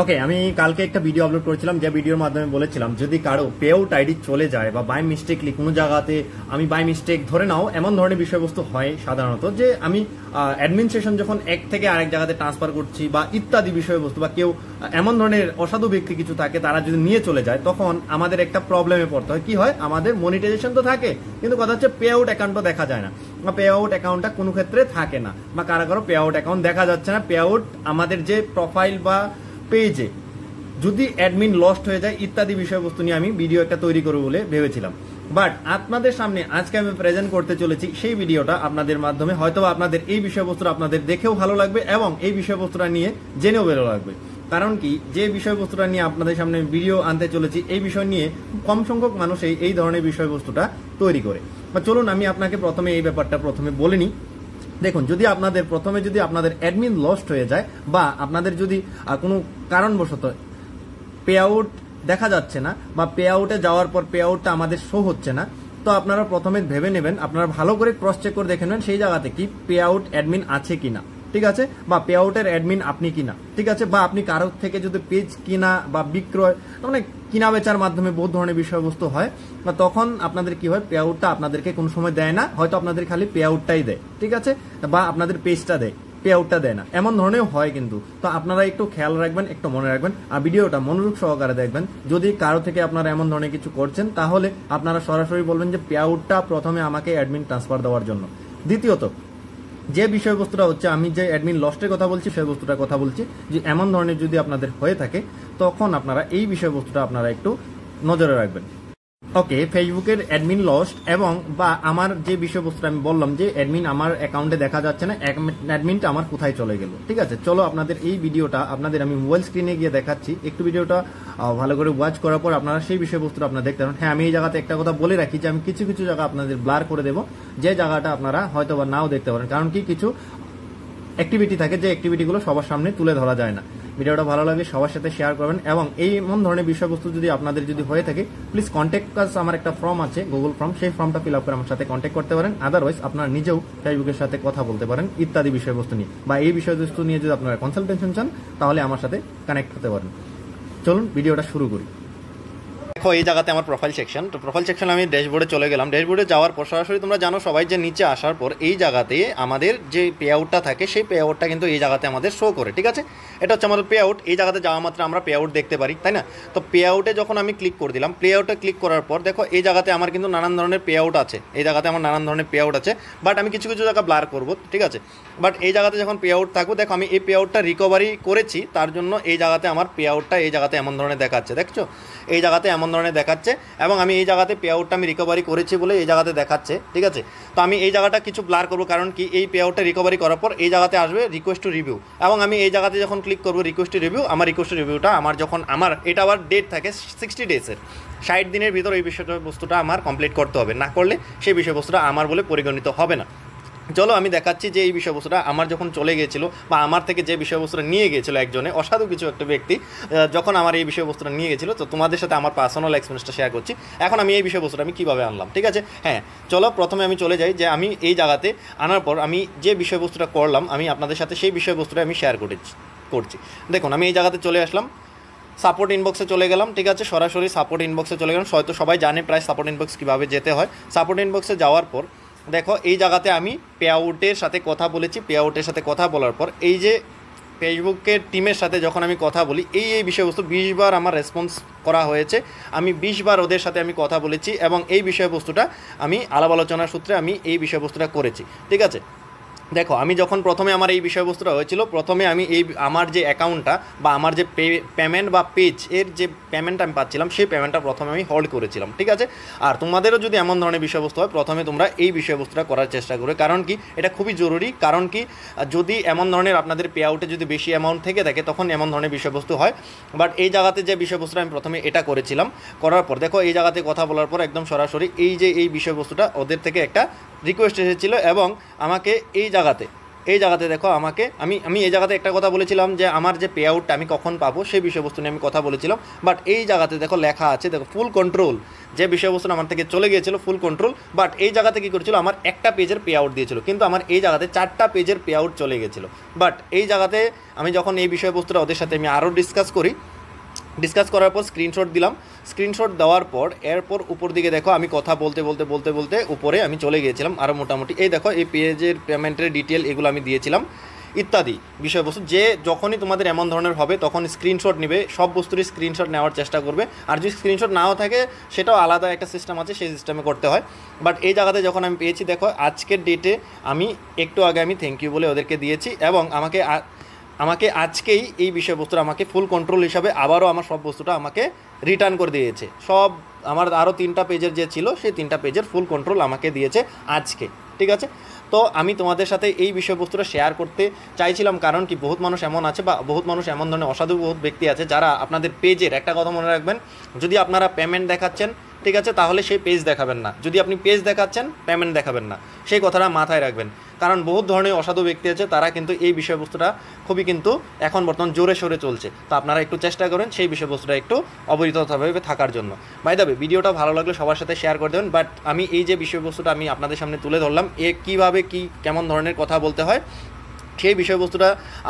ওকে, আমি কালকে একটা ভিডিও আপলোড করেছিলাম, যে ভিডিওর মাধ্যমে বলেছিলাম যদি কারো পেআউট আইডি চলে যায় বা বাই মিস্টেকলি কোনো জায়গাতে আমি বাই মিস্টেক ধরে নাও এমন ধরনের বিষয়বস্তু হয় সাধারণত, যে আমি অ্যাডমিনিস্ট্রেশন যখন এক থেকে আরেক জায়গাতে ট্রান্সফার করছি বা ইত্যাদি বিষয়বস্তু, বা কেউ এমন ধরনের অসাধু ব্যক্তি কিছু থাকে তারা যদি নিয়ে চলে যায়, তখন আমাদের একটা প্রবলেমে পড়তে হয়। কি হয়, আমাদের মনিটাইজেশন তো থাকে কিন্তু কথা হচ্ছে পেআউট অ্যাকাউন্টও দেখা যায় না, বা পেআউট অ্যাকাউন্টটা কোনো ক্ষেত্রে থাকে না, বা কারো কারো পেআউট অ্যাকাউন্ট দেখা যাচ্ছে না। পেআউট আমাদের যে প্রোফাইল বা পেজে যদি অ্যাডমিন লস্ট হয়ে যায় ইত্যাদি বিষয়বস্তু নিয়ে আমি ভিডিও একটা তৈরি করব বলে ভেবেছিলাম। বাট আপনাদের সামনে আজকে আমি প্রেজেন্ট করতে চলেছি সেই ভিডিওটা আপনাদের মাধ্যমে, হয়তো আপনাদের এই বিষয়বস্তুটা আপনাদের দেখেও ভালো লাগবে এবং এই বিষয়বস্তুটা নিয়ে জেনেও ভালো লাগবে। কারণ কি, যে বিষয়বস্তুটা নিয়ে আপনাদের সামনে ভিডিও আনতে চলেছি এই বিষয় নিয়ে কম সংখ্যক মানুষ এই ধরনের বিষয়বস্তুটা তৈরি করে। চলুন আমি আপনাকে প্রথমে এই ব্যাপারটা প্রথমে বলে নিই। দেখুন, যদি আপনাদের প্রথমে যদি আপনাদের অ্যাডমিন লস্ট হয়ে যায় বা আপনাদের যদি কোনো কারণবশত পেআউট দেখা যাচ্ছে না বা পেআউটে যাওয়ার পর পেআউটটা আমাদের শো হচ্ছে না, তো আপনারা প্রথমে ভেবে নেবেন, আপনারা ভালো করে ক্রস চেক করে দেখে নেবেন সেই জায়গাতে কি পেআউট অ্যাডমিন আছে কিনা, ঠিক আছে, বা পেআউটের অ্যাডমিন আপনি কিনা, ঠিক আছে, বা আপনি কারোর থেকে যদি পেজ কিনা বা বিক্রয় মানে কিনা বেচার মাধ্যমে বহু ধরনের বিষয়বস্তু হয়, বা তখন আপনাদের কি হয়, পেআউটটা আপনাদেরকে কোনো সময় দেয় না, হয়তো আপনাদের খালি পেআউটটাই দেয়, ঠিক আছে, বা আপনাদের পেজটা দেয়, পেআউটটা দেয় না, এমন ধরনের হয় কিন্তু। তো আপনারা একটু খেয়াল রাখবেন, একটু মনে রাখবেন, আর ভিডিওটা মনোযোগ সহকারে দেখবেন। যদি কারো থেকে আপনারা এমন ধরনের কিছু করছেন তাহলে আপনারা সরাসরি বলবেন যে পেআউটটা প্রথমে আমাকে অ্যাডমিন ট্রান্সফার দেওয়ার জন্য। দ্বিতীয়ত, যে বিষয়বস্তুটা হচ্ছে, আমি যে অ্যাডমিন লস্টের কথা বলছি সেই বস্তুটার কথা বলছি, যে এমন ধরনের যদি আপনাদের হয়ে থাকে তখন আপনারা এই বিষয়বস্তুটা আপনারা একটু নজরে রাখবেন। ওকে, ফেসবুকের অ্যাডমিন লস্ট এবং বা আমার যে বিষয়বস্তুটা আমি বললাম যে অ্যাডমিন আমার অ্যাকাউন্টে দেখা যাচ্ছে না, অ্যাডমিনটা আমার কোথায় চলে গেল, ঠিক আছে। চলো আপনাদের এই ভিডিওটা আপনাদের আমি মোবাইল স্ক্রিনে গিয়ে দেখাচ্ছি, একটু ভিডিওটা ভালো করে ওয়াচ করার পর আপনারা সেই বিষয়বস্তুটা আপনারা দেখতে পারেন। হ্যাঁ, আমি এই জায়গাতে একটা কথা বলে রাখি যে আমি কিছু কিছু জায়গা আপনাদের ব্লার করে দেবো, যে জায়গাটা আপনারা হয়তো বা নাও দেখতে পারেন, কারণ কি কিছু অ্যাক্টিভিটি থাকে যে অ্যাক্টিভিটিগুলো সবার সামনে তুলে ধরা যায় না। ভিডিওটা ভালো লাগে সবার সাথে শেয়ার করবেন, এবং এই এমন ধরনের বিষয়বস্তু যদি আপনাদের যদি হয়ে থাকে প্লিজ কন্ট্যাক্ট আস, আমার একটা ফর্ম আছে গুগল ফর্ম, সেই ফর্মটা ফিল আপ করে আমার সাথে কন্ট্যাক্ট করতে পারেন। আদারওয়াইজ আপনারা নিজেও ফেসবুকের সাথে কথা বলতে পারেন ইত্যাদি বিষয়বস্তু নিয়ে, বা এই বিষয়বস্তু নিয়ে যদি আপনারা কনসালটেশন চান তাহলে আমার সাথে কানেক্ট হতে পারেন। চলুন ভিডিওটা শুরু করি। দেখো, এই জায়গাতে আমার প্রোফাইল সেকশন, তো প্রোফাইল সেকশন আমি ড্যাশবোর্ডে চলে গেলাম। ড্যাশবোর্ডে যাওয়ার পর সরাসরি তোমরা জানো সবাই যে নিচে আসার পর এই জায়গাতে আমাদের যে পেআউটটা থাকে সেই পেআউটটা কিন্তু এই জায়গাতে আমাদের শো করে, ঠিক আছে। এটা হচ্ছে আমাদের পেআউট। এই জায়গাতে যাওয়া মাত্র আমরা পেআউট দেখতে পারি, তাই না। তো পেআউটে যখন আমি ক্লিক করে দিলাম, পেআউটে ক্লিক করার পর দেখো এই জায়গাতে আমার কিন্তু নানান ধরনের পেআউট আছে, এই জায়গাতে আমার নানান ধরনের পেআউট আছে, বাট আমি কিছু কিছু জায়গা ব্লার করবো, ঠিক আছে। বাট এই জায়গাতে যখন পেআউট থাকবো, দেখো আমি এই পেআউটটা রিকভারি করেছি, তার জন্য এই জায়গাতে আমার পেআউটটা এই জায়গাতে এমন ধরনের দেখাচ্ছে, দেখছো এই জায়গাতে এমন ধরনের দেখাচ্ছে, এবং আমি এই জায়গাতে পেআউটটা আমি রিকভারি করেছি বলে এই জায়গাতে দেখাচ্ছে, ঠিক আছে। তো আমি এই জায়গাটা কিছু ব্লার করবো, কারণ কি এই পেআউটটা রিকভারি করার পর এই জায়গাতে আসবে রিকোয়েস্ট টু রিভিউ, এবং আমি এই জায়গাতে যখন ক্লিক করবো রিকোয়েস্ট টু রিভিউ, আমার রিকোয়েস্ট টু রিভিউটা আমার যখন আমার এটা আবার ডেট থাকে 60 ডেজের, 60 দিনের ভিতর এই বিষয়বস্তুটা আমার কমপ্লিট করতে হবে, না করলে সেই বিষয়বস্তুটা আমার বলে পরিগণিত হবে না। চলো আমি দেখাচ্ছি যে এই বিষয়বস্তুটা আমার যখন চলে গিয়েছিল বা আমার থেকে যে বিষয়বস্তুটা নিয়ে গিয়েছিল একজনে, অসাধু কিছু একটা ব্যক্তি যখন আমার এই বিষয়বস্তুটা নিয়ে গেছিলো, তো তোমাদের সাথে আমার পার্সোনাল এক্সপিরিয়েন্সটা শেয়ার করছি। এখন আমি এই বিষয়বস্তুটা আমি কীভাবে আনলাম, ঠিক আছে। হ্যাঁ, চলো প্রথমে আমি চলে যাই, যে আমি এই জায়গাতে আনার পর আমি যে বিষয়বস্তুটা করলাম আমি আপনাদের সাথে সেই বিষয়বস্তুটা আমি শেয়ার করছি। দেখুন, আমি এই জায়গাতে চলে আসলাম, সাপোর্ট ইনবক্সে চলে গেলাম, ঠিক আছে, সরাসরি সাপোর্ট ইনবক্সে চলে গেলাম। হয়তো সবাই জানে প্রায় সাপোর্ট ইনবক্স কীভাবে যেতে হয়। সাপোর্ট ইনবক্সে যাওয়ার পর দেখো এই জায়গাতে আমি পেআউটের সাথে কথা বলেছি। পেআউটের সাথে কথা বলার পর এই যে ফেসবুকের টিমের সাথে যখন আমি কথা বলি, এই বিষয়বস্তু 20 বার আমার রেসপন্স করা হয়েছে, আমি 20 বার ওদের সাথে আমি কথা বলেছি, এবং এই বিষয়বস্তুটা আমি আলাপ আলোচনার সূত্রে আমি এই বিষয়বস্তুটা করেছি, ঠিক আছে। দেখো, আমি যখন প্রথমে আমার এই বিষয়বস্তুটা হয়েছিল, প্রথমে আমি এই আমার যে অ্যাকাউন্টটা বা আমার যে পেমেন্ট বা পেজ এর যে পেমেন্টটা আমি পাচ্ছিলাম সেই পেমেন্টটা প্রথমে আমি হোল্ড করেছিলাম, ঠিক আছে। আর তোমাদেরও যদি এমন ধরনের বিষয়বস্তু হয় প্রথমে তোমরা এই বিষয়বস্তুটা করার চেষ্টা করবে, কারণ কি এটা খুবই জরুরি। কারণ কি যদি এমন ধরনের আপনাদের পেআউটে যদি বেশি অ্যামাউন্ট থেকে থাকে তখন এমন ধরনের বিষয়বস্তু হয়। বাট এই জায়গাতে যে বিষয়বস্তুটা আমি প্রথমে এটা করেছিলাম, করার পর দেখো এই জায়গাতে কথা বলার পর একদম সরাসরি এই যে এই বিষয়বস্তুটা ওদের থেকে একটা রিকোয়েস্ট এসেছিলো, এবং আমাকে এই জায়গাতে এই জায়গাতে দেখো আমাকে আমি এই জায়গাতে একটা কথা বলেছিলাম যে আমার যে পে আউটটা আমি কখন পাবো সেই বিষয়বস্তু নিয়ে আমি কথা বলেছিলাম। বাট এই জায়গাতে দেখো লেখা আছে, দেখো ফুল কন্ট্রোল, যে বিষয়বস্তু আমার থেকে চলে গিয়েছিল ফুল কন্ট্রোল। বাট এই জায়গাতে কী করেছিল, আমার একটা পেজের পে আউট দিয়েছিল, কিন্তু আমার এই জায়গাতে 4টা পেজের পে আউট চলে গেছিলো। বাট এই জায়গাতে আমি যখন এই বিষয়বস্তুটা ওদের সাথে আমি আরও ডিসকাস করার পর স্ক্রিনশট দিলাম। স্ক্রিনশট দেওয়ার পর এরপর উপর দিকে দেখো আমি কথা বলতে উপরে আমি চলে গিয়েছিলাম আরও মোটামুটি। এই দেখো এই পেজের পেমেন্টের ডিটেল এগুলো আমি দিয়েছিলাম ইত্যাদি বিষয়বস্তু। যে যখনই তোমাদের এমন ধরনের হবে তখন স্ক্রিনশট নেবে, সব বস্তুরই স্ক্রিনশট নেওয়ার চেষ্টা করবে। আর যদি স্ক্রিনশট নাও থাকে সেটাও আলাদা একটা সিস্টেম আছে, সেই সিস্টেমে করতে হয়। বাট এই জায়গাতে যখন আমি পেয়েছি দেখো আজকের ডেটে আমি একটু আগে আমি থ্যাংক ইউ বলে ওদেরকে দিয়েছি, এবং আমাকে আজকেই এই বিষয়বস্তুটা আমাকে ফুল কন্ট্রোল হিসাবে আবারও আমার সব বস্তুটা আমাকে রিটার্ন করে দিয়েছে। সব আমার আরও 3টা পেজের যে ছিল সেই 3টা পেজের ফুল কন্ট্রোল আমাকে দিয়েছে আজকে, ঠিক আছে। তো আমি তোমাদের সাথে এই বিষয়বস্তুটা শেয়ার করতে চাইছিলাম, কারণ কি বহুত মানুষ এমন আছে বা বহুত মানুষ এমন ধরনের অসাধু বহুত ব্যক্তি আছে যারা আপনাদের পেজের, একটা কথা মনে রাখবেন, যদি আপনারা পেমেন্ট দেখাচ্ছেন ঠিক আছে তাহলে সেই পেজ দেখাবেন না, যদি আপনি পেজ দেখাচ্ছেন পেমেন্ট দেখাবেন না, সেই কথাটা মাথায় রাখবেন। কারণ বহুত ধরনের অসাধু ব্যক্তি আছে, তারা কিন্তু এই বিষয়বস্তুটা খুবই কিন্তু এখন বর্তমান জোরে সোরে চলছে। তো আপনারা একটু চেষ্টা করেন সেই বিষয়বস্তুটা একটু অবহিতভাবে থাকার জন্য। বাই দ্য ওয়ে, ভিডিওটা ভালো লাগলে সবার সাথে শেয়ার করে দেবেন। বাট আমি এই যে বিষয়বস্তুটা আমি আপনাদের সামনে তুলে ধরলাম, কীভাবে কেমন ধরনের কথা বলতে হয় সেই বিষয়বস্তুটা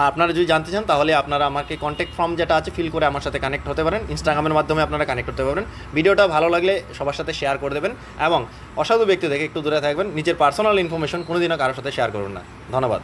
আপনারা যদি জানতে চান তাহলে আপনারা আমাকে কন্ট্যাক্ট ফর্ম যেটা আছে ফিল করে আমার সাথে কানেক্ট হতে পারেন, ইনস্টাগ্রামের মাধ্যমে আপনারা কানেক্ট হতে পারেন। ভিডিওটা ভালো লাগলে সবার সাথে শেয়ার করে দেবেন, এবং অসাধু ব্যক্তি থেকে একটু দূরে থাকবেন। নিজের পার্সোনাল ইনফরমেশন কোনোদিনও কারোর সাথে শেয়ার করুন না। ধন্যবাদ।